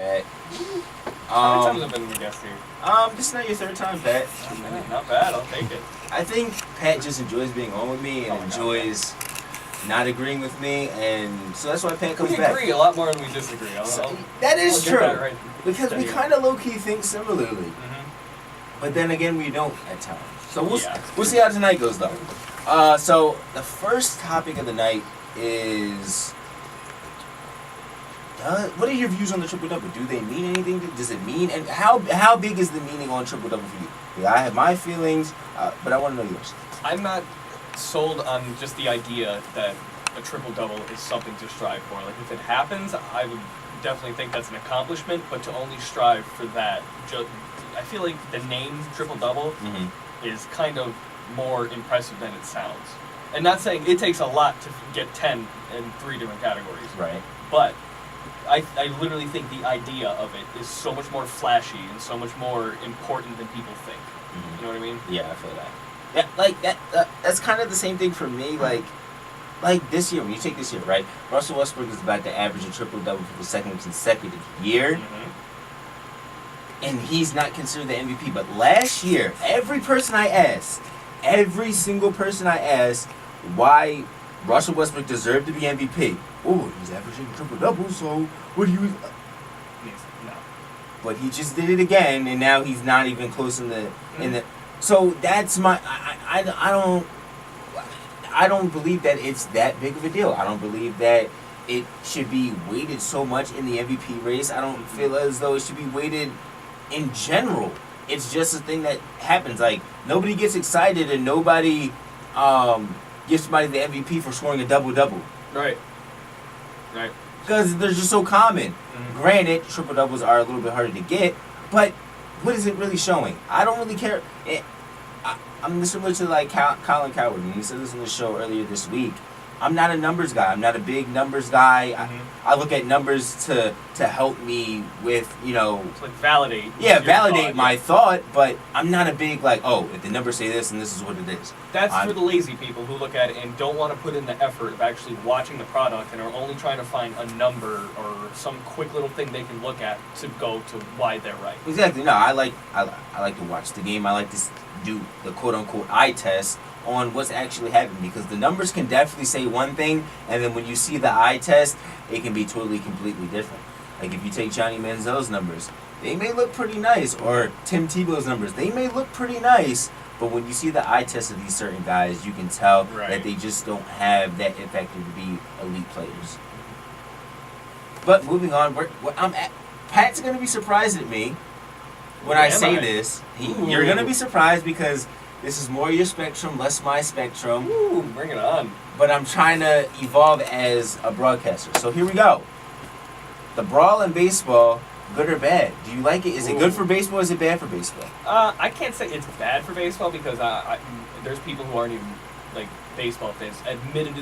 Pat. How many times have been the guest here? This is not your third time, Pat. Not bad. I'll take it. I think Pat just enjoys being on with me and enjoys not agreeing with me, and so that's why Pat comes back. We agree a lot more than we disagree. That is I'll true. get that right. Because we kind of low-key think similarly. Mm-hmm. But then again, we don't at times. So we'll Yeah. see how tonight goes, though. So the first topic of the night is... what are your views on the triple-double? Do they mean anything? Does it mean... And how big is the meaning on triple-double for you? Yeah, I have my feelings, but I want to know yours. I'm not sold on just the idea that a triple-double is something to strive for. Like, if it happens, I would definitely think that's an accomplishment, but to only strive for that, I feel like the name triple-double is kind of more impressive than it sounds. And not saying it takes a lot to get 10 in 3 different categories. Right. But I literally think the idea of it is so much more flashy and so much more important than people think. You know what I mean? Yeah, I feel that. Yeah, like that. That's kind of the same thing for me. Like this year, when you take this year, right? Russell Westbrook is about to average a triple-double for the second consecutive year. And he's not considered the MVP. But last year, every single person I asked why Russell Westbrook deserved to be MVP. Oh, he's averaging a triple-double, so what do you... No. But he just did it again, and now he's not even close in the... So that's my... I don't believe that it's that big of a deal. I don't believe that it should be weighted so much in the MVP race. I don't feel as though it should be weighted in general. It's just a thing that happens. Like, nobody gets excited and nobody gives somebody the MVP for scoring a double-double. Right. Because they're just so common. Granted, triple-doubles are a little bit harder to get, but what is it really showing? I don't really care. I'm similar to like Colin Coward, and he said this on the show earlier this week. I'm not a numbers guy. I'm not a big numbers guy. I look at numbers to help me with, you know... To like validate. Yeah, validate my thought, but I'm not a big, like, oh, if the numbers say this, and this is what it is. That's for the lazy people who look at it and don't want to put in the effort of actually watching the product and are only trying to find a number or some quick little thing they can look at to go to why they're right. Exactly. No, I like to watch the game. I like to do the quote-unquote eye test on what's actually happening, because the numbers can definitely say one thing, and then when you see the eye test, it can be totally, completely different. Like if you take Johnny Manziel's numbers, they may look pretty nice, or Tim Tebow's numbers, they may look pretty nice, but when you see the eye test of these certain guys, you can tell that they just don't have that effective to be elite players. But moving on, Pat's going to be surprised at me when I say this. You're going to be surprised because this is more your spectrum, less my spectrum. Ooh, bring it on. But I'm trying to evolve as a broadcaster. So here we go. The brawl in baseball, good or bad? Do you like it? Is it good for baseball or is it bad for baseball? I can't say it's bad for baseball because there's people who aren't even like baseball fans, admitted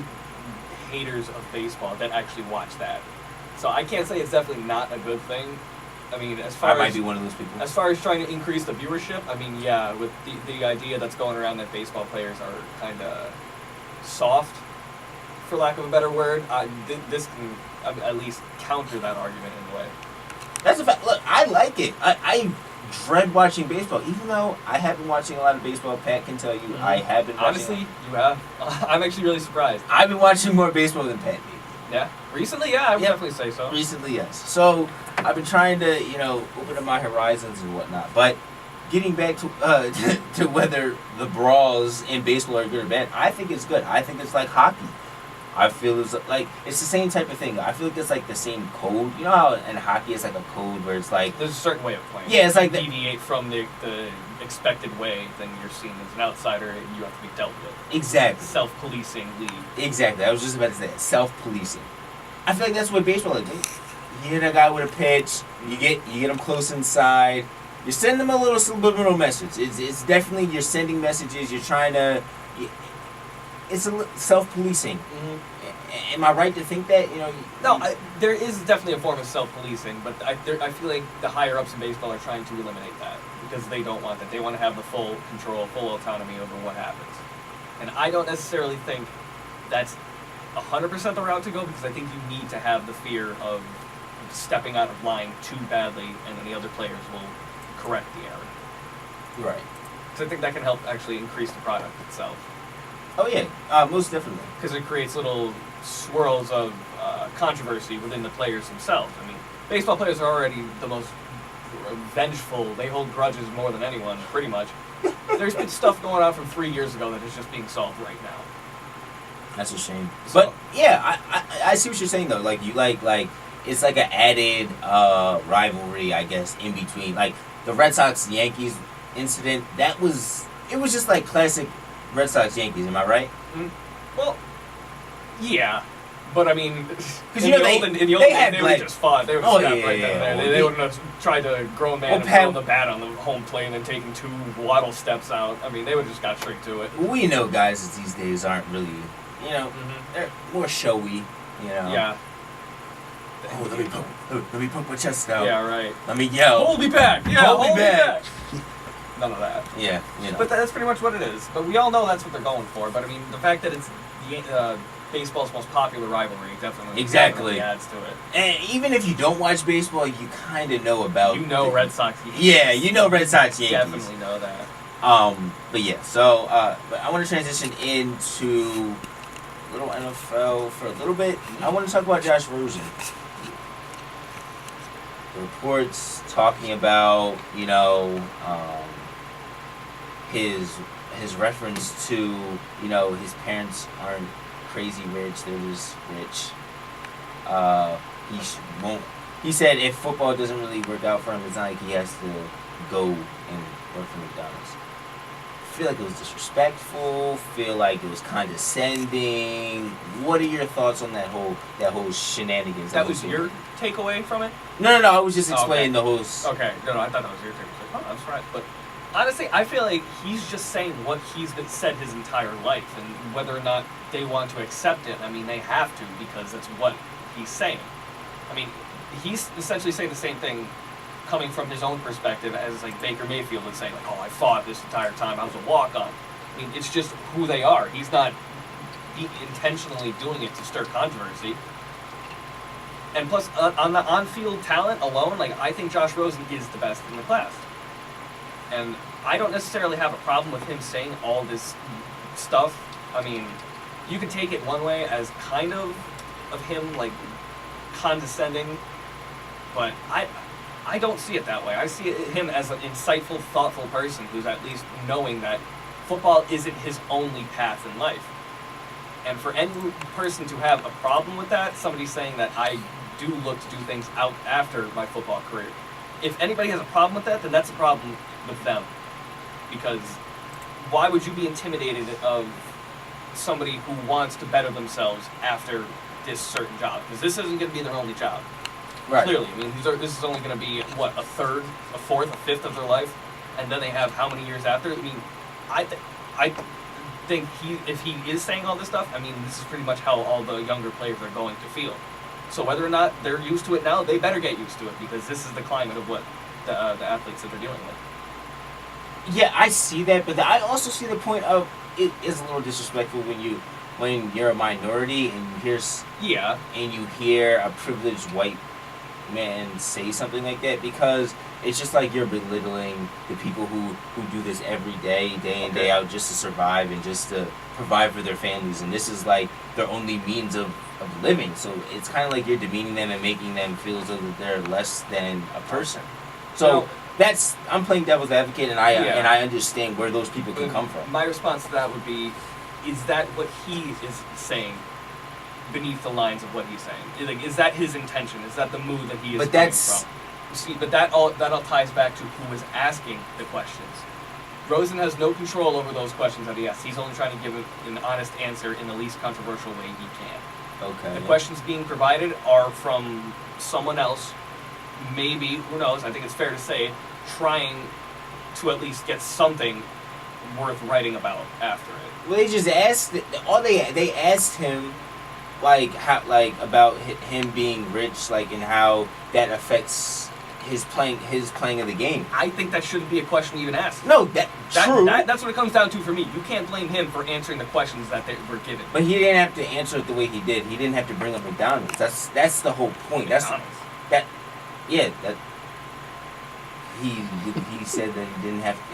haters of baseball that actually watch that. So I can't say it's definitely not a good thing. I mean, I might be one of those people. As far as trying to increase the viewership, I mean, yeah, with the idea that's going around that baseball players are kind of soft, for lack of a better word, this can at least counter that argument in a way. That's a fact. Look, I like it. I dread watching baseball, even though I have been watching a lot of baseball. Pat can tell you, I have been watching. Honestly, you have. I'm actually really surprised. I've been watching more baseball than Pat did. Yeah? Recently, yeah, I would definitely say so. Recently, yes. So, I've been trying to, open up my horizons and whatnot. But getting back to to whether the brawls in baseball are good or bad, I think it's good. I think it's like hockey. I feel it's like it's the same type of thing. I feel like it's like the same code. You know how in hockey it's like a code where it's like there's a certain way of playing. Yeah, it's like deviate from the expected way, then you're seen as an outsider and you have to be dealt with. Exactly. Self-policing league. Exactly. I was just about to say that. Self-policing. I feel like that's what baseball is. You hit a guy with a pitch. You get him close inside. You're sending them a little subliminal message. It's definitely you're sending messages. You're trying to. It's a self-policing. Mm-hmm. Am I right to think that? No, there is definitely a form of self-policing, but I feel like the higher-ups in baseball are trying to eliminate that because they don't want that. They want to have the full control, full autonomy over what happens. And I don't necessarily think that's 100% the route to go because I think you need to have the fear of stepping out of line too badly, and then the other players will correct the error. Right. So I think that can help actually increase the product itself. Oh yeah, most definitely. Because it creates little swirls of controversy within the players themselves. I mean, baseball players are already the most vengeful. They hold grudges more than anyone, pretty much. There's been stuff going on from 3 years ago that is just being solved right now. That's a shame. So- But yeah, I see what you're saying though. Like you like it's like an added rivalry, I guess, in between. Like the Red Sox Yankees incident, it was just like classic Red Sox Yankees. Am I right? Well, yeah. But I mean, Because in you know the olden they days, had they like would just fought. They would Oh, snap yeah, right yeah, down there. yeah. They wouldn't have tried to grow a man Well, and Pat- throw the bat on the home plate and then taking 2 waddle steps out. I mean, they would have just got straight to it. we know guys these days aren't really, they're more showy. Yeah. Oh, let me pump my chest out. Yeah, right. Let me yell. Hold me back. Yeah, Hold me hold me back. back. None of that. Yeah, But that's pretty much what it is. But we all know that's what they're going for. But I mean, the fact that it's baseball's most popular rivalry definitely adds to it. And even if you don't watch baseball, you kind of know about. You know Red Sox Yankees. Yeah, you know Red Sox Yankees. Definitely know that. But yeah, so but I want to transition into little NFL for a little bit. I want to talk about Josh Rosen. The reports talking about his reference to his parents aren't crazy rich, they're just rich. He said if football doesn't really work out for him, it's not like he has to go and work for McDonald's. Feel like it was disrespectful, feel like it was condescending. What are your thoughts on that whole shenanigans? That was your takeaway from it? No, I was just Oh, okay. explaining the whole Okay, no, I thought that was your takeaway. Oh, that's right. But honestly, I feel like he's just saying what he's been said his entire life, and whether or not they want to accept it, I mean, they have to, because that's what he's saying. I mean, he's essentially saying the same thing coming from his own perspective as like Baker Mayfield would say, like, oh, I fought this entire time, I was a walk-on. I mean, it's just who they are. He's not intentionally doing it to stir controversy. And plus, on the on-field talent alone, like, I think Josh Rosen is the best in the class. And I don't necessarily have a problem with him saying all this stuff. I mean, you can take it one way as kind of him, like, condescending, but I don't see it that way. I see him as an insightful, thoughtful person who's at least knowing that football isn't his only path in life. And for any person to have a problem with that, somebody saying that I do look to do things out after my football career, if anybody has a problem with that, then that's a problem with them. Because why would you be intimidated of somebody who wants to better themselves after this certain job? Because this isn't going to be their only job. right. Clearly, I mean, this is only going to be, what, a third, a fourth, a fifth of their life? And then they have how many years after? I mean, I think if he is saying all this stuff, I mean, this is pretty much how all the younger players are going to feel. So whether or not they're used to it now, they better get used to it, because this is the climate of what the athletes that they're dealing with. Yeah, I see that, but I also see the point of it is a little disrespectful when you're a minority and you hear a privileged white man say something like that, because it's just like you're belittling the people who do this every day in, day out, just to survive and just to provide for their families, and this is like their only means of living. So it's kind of like you're demeaning them and making them feel as though that they're less than a person. So I'm playing devil's advocate, and I understand where those people can come from. My response to that would be, is that what he is saying beneath the lines of what he's saying? Like, is that his intention? Is that the mood that he is coming from? You see, but that all ties back to who is asking the questions. Rosen has no control over those questions that he asks. He's only trying to give an honest answer in the least controversial way he can. Okay. The questions being provided are from someone else, maybe, who knows, I think it's fair to say, trying to at least get something worth writing about after it. Well, they just asked. They asked him, about him being rich, and how that affects his playing of the game. I think that shouldn't be a question even asked. No, that's what it comes down to for me. You can't blame him for answering the questions that they were given. But he didn't have to answer it the way he did. He didn't have to bring up McDonald's. That's the whole point. McDonald's. that he said that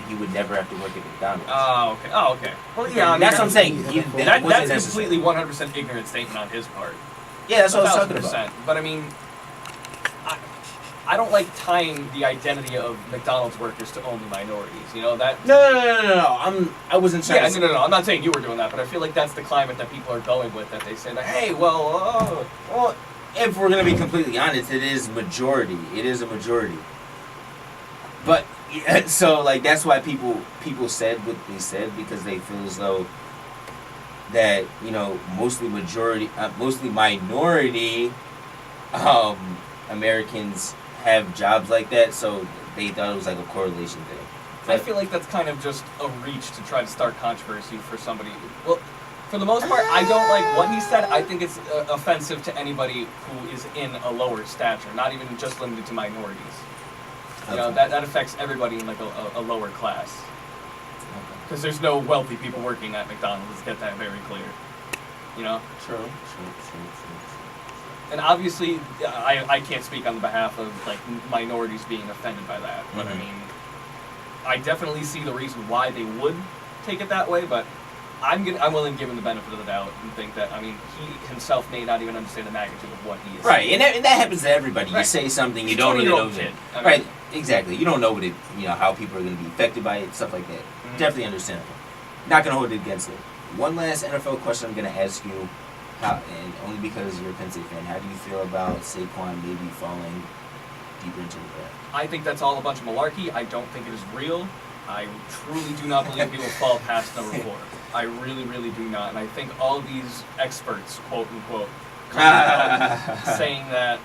he would never have to work at McDonald's. Oh, okay. Well, yeah, I mean, that's what I'm saying. That's wasn't completely 100% ignorant statement on his part. Yeah, that's what I was talking about. 1000%. But I mean, I don't like tying the identity of McDonald's workers to only minorities. You know that? No. I wasn't trying. Yeah, no. I'm not saying you were doing that, but I feel like that's the climate that people are going with. That they say that, hey, well, if we're gonna be completely honest, it is majority. It is a majority. But so like that's why people said what they said, because they feel as though that mostly minority Americans have jobs like that, so they thought it was like a correlation thing. I feel like that's kind of just a reach to try to start controversy for somebody. Well, for the most part, I don't like what he said. I think it's offensive to anybody who is in a lower stature, not even just limited to minorities. You know, that affects everybody in like a lower class. Because there's no wealthy people working at McDonald's. Let's get that very clear. You know? True. And obviously, I can't speak on behalf of like minorities being offended by that. But I mean, I definitely see the reason why they would take it that way. But I'm willing to give him the benefit of the doubt and think that, I mean, he himself may not even understand the magnitude of what he is. Right, and that happens to everybody. Right. You say something, you don't really know kid. Right, exactly. You don't know how people are going to be affected by it, stuff like that. Mm-hmm. Definitely understandable. Not going to hold it against it. One last NFL question I'm going to ask you, and only because you're a Penn State fan, how do you feel about Saquon maybe falling deeper into the draft? I think that's all a bunch of malarkey. I don't think it is real. I truly do not believe he will fall past number 4. I really, really do not. And I think all these experts, quote unquote, coming out saying that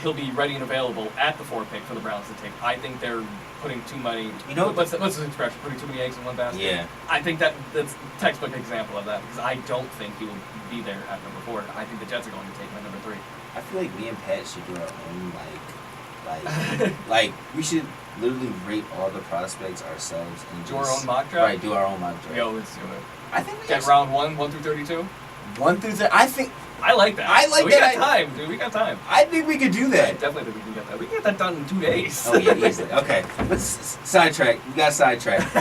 he'll be ready and available at the 4 pick for the Browns to take. I think they're putting too many. What's the expression? Putting too many eggs in one basket. Yeah. I think that's a textbook example of that, because I don't think he will be there at number 4. I think the Jets are going to take him at number 3. I feel like me and Pat should do our own like we should literally rate all the prospects ourselves and do our own mock draft. Right, do our own mock draft. Yo, let's do it. I think we get round 1 through 32. 1 through 30. I think I like that. that. We got time, dude. We got time. I think we could do that. I definitely think we can get that. We can get that done in 2 days. Oh yeah, easily. Okay, let's sidetrack. We got sidetracked.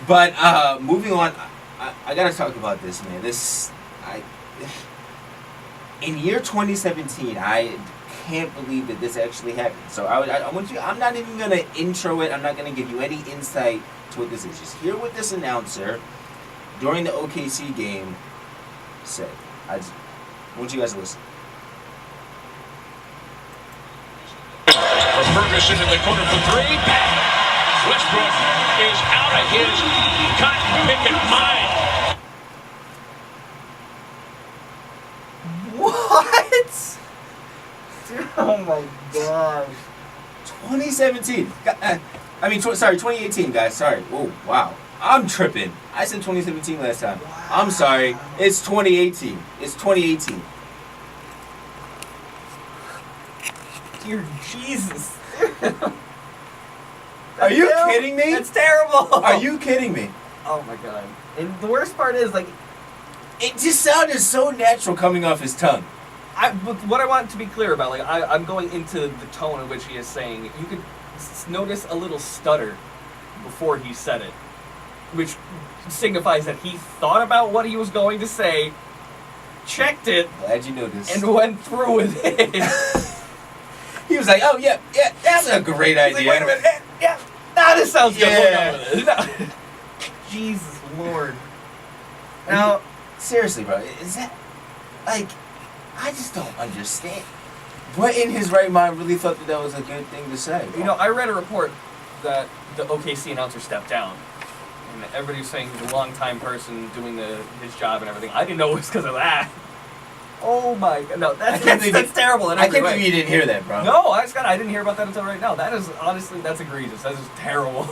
But moving on, I gotta talk about this, man. In year 2017, I can't believe that this actually happened. So I want you. I'm not even gonna intro it. I'm not gonna give you any insight to what this is. Just hear what this announcer during the OKC game said. I want you guys to listen. For Ferguson in the corner for 3. Westbrook is out of his cotton picket mind. What? Dude, oh my gosh. 2017. 2018, guys. Sorry. Oh, wow. I'm tripping. I said 2017 last time. Wow. I'm sorry. It's 2018. It's 2018. Dear Jesus. Are you kidding me? That's terrible. Are you kidding me? Oh my god. And the worst part is, like, it just sounded so natural coming off his tongue. But what I want to be clear about, like, I'm going into the tone in which he is saying, you could notice a little stutter before he said it, which signifies that he thought about what he was going to say, checked it, glad you noticed, and went through with it. He was like, "Oh yeah, that's a great idea." Like, wait a minute, yeah, nah, this sounds good. Yeah. We'll go with it. Jesus Lord. Now, seriously, bro, is that like? I just don't understand. What in his right mind really thought that was a good thing to say? You know, I read a report that the OKC announcer stepped down. And everybody was saying he's a long-time person doing his job and everything. I didn't know it was because of that. Oh my god. No, that's terrible in I every can't way. believe you didn't hear that, bro. No, I didn't hear about that until right now. That is, honestly, that's egregious. That is terrible.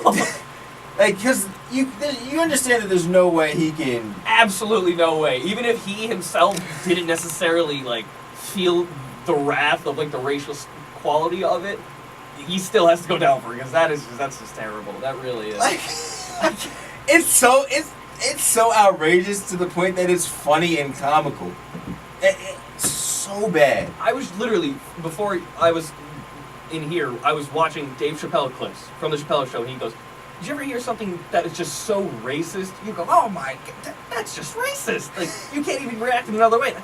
Like, because you understand that there's no way he can... Absolutely no way. Even if he himself didn't necessarily, like, feel the wrath of, like, the racial quality of it, he still has to go down for it, because that's just terrible. That really is. Like, it's so outrageous to the point that it's funny and comical. It's so bad. I was literally, before I was in here, I was watching Dave Chappelle clips from the Chappelle Show, and he goes, "Did you ever hear something that is just so racist?" You go, "Oh my god, that's just racist! Like, you can't even react in another way.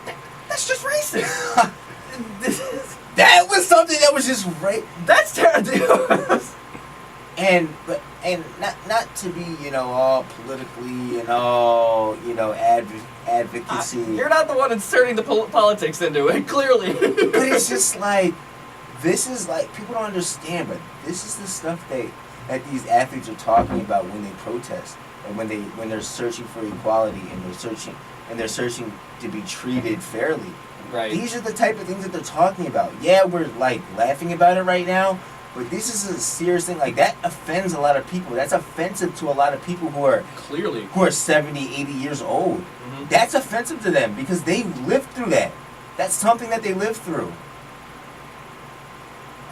That's just racist." That was something that was just That's terrible. and not to be, you know, all politically and all, you know, advocacy. You're not the one inserting the politics into it, clearly. But it's just like, this is like, people don't understand, but this is the stuff that these athletes are talking about when they protest and when they're searching for equality and they're searching to be treated fairly. Right. These are the type of things that they're talking about. Yeah, we're like laughing about it right now, but this is a serious thing. Like, that offends a lot of people. That's offensive to a lot of people who are Clearly. 70, 80 years old. Mhm. That's offensive to them because they lived through that. That's something that they lived through.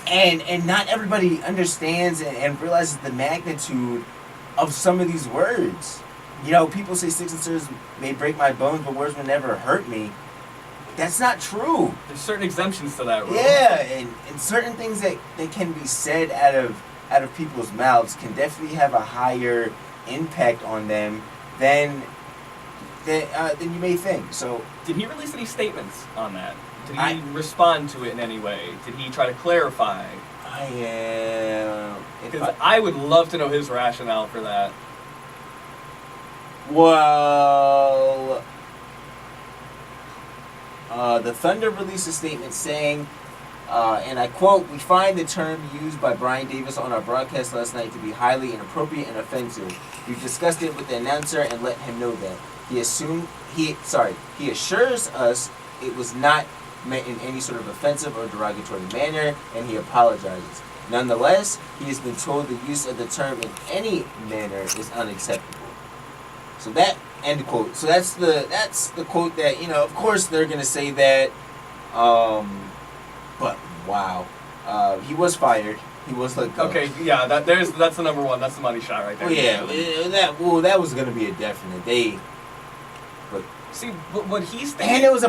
And not everybody understands and realizes the magnitude of some of these words. You know, people say sticks and stones may break my bones, but words will never hurt me. That's not true. There's certain exemptions to that rule. Yeah, and certain things that can be said out of people's mouths can definitely have a higher impact on them than you may think. So Did he release any statements on that? Did he I- respond to it in any way? Did he try to clarify? I am. Because I would love to know his rationale for that. Well, the Thunder released a statement saying, and I quote, "We find the term used by Brian Davis on our broadcast last night to be highly inappropriate and offensive. We've discussed it with the announcer and let him know that. He assures us it was not meant in any sort of offensive or derogatory manner, and he apologizes. Nonetheless, he has been told the use of the term in any manner is unacceptable." So that end quote. So that's the quote that, you know, of course they're gonna say that. But wow, he was fired. He was let go. Okay, yeah, that's the number one. That's the money shot right there. Oh yeah, that was gonna be a definite. See, what he's thinking. And it was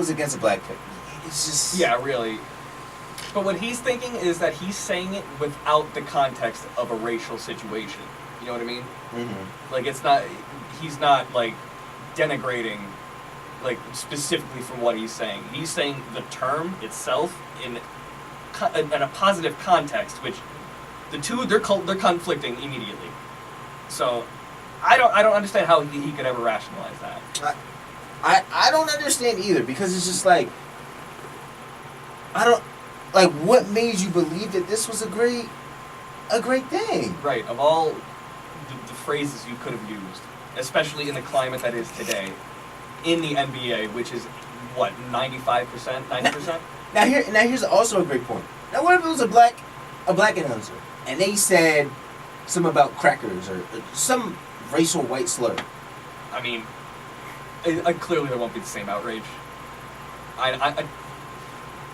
against a black pick. It's just Yeah, really. But what he's thinking is that he's saying it without the context of a racial situation. You know what I mean? Mm-hmm. Like, he's not, like, denigrating, like, specifically from what he's saying. He's saying the term itself in a positive context, which the two, they're conflicting immediately. So, I don't understand how he could ever rationalize that. I don't understand either, because it's just like, what made you believe that this was a great thing? Right, of all the phrases you could have used, especially in the climate that is today, in the NBA, which is, what, 95%, 90%? Now here's also a great point. Now what if it was a black announcer and they said something about crackers or some racial white slur? I mean, clearly there won't be the same outrage. I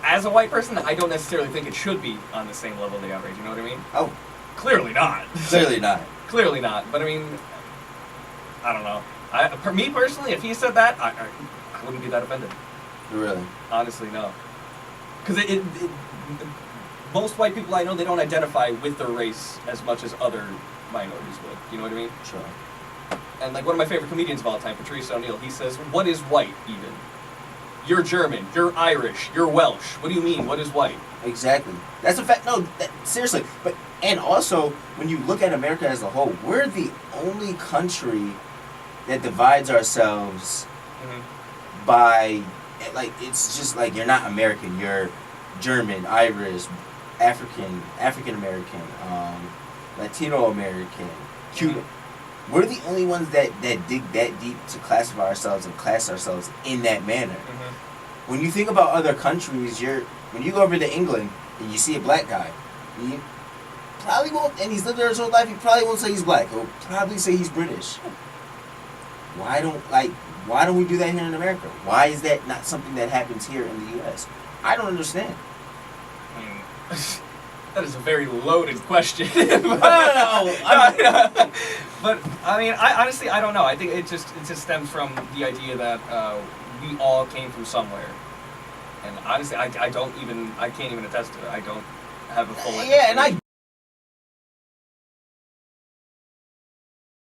as a white person, I don't necessarily think it should be on the same level of the outrage, you know what I mean? Oh, Clearly not. clearly not. Clearly not, but I mean, I don't know. For me personally, if he said that, I wouldn't be that offended. Really? Honestly, no. Because most white people I know, they don't identify with their race as much as other minorities would. You know what I mean? Sure. And like one of my favorite comedians of all time, Patrice O'Neill, he says, "What is white even? You're German, you're Irish, you're Welsh. What do you mean? What is white?" Exactly. That's a fact. No, seriously. But and also, when you look at America as a whole, we're the only country that divides ourselves by, like, it's just like, you're not American, you're German, Irish, African American, Latino American, Cuban. We're the only ones that dig that deep to classify ourselves and class ourselves in that manner. When you think about other countries, when you go over to England and you see a black guy, you probably won't, and he's lived there his whole life, he probably won't say he's black. He'll probably say he's British. Why don't we do that here in America? Why is that not something that happens here in the U.S.? I don't understand. That is a very loaded question. No. But I mean, I honestly don't know. I think it just stems from the idea that we all came from somewhere, And honestly, I can't even attest to it. I don't have a full. Yeah, and I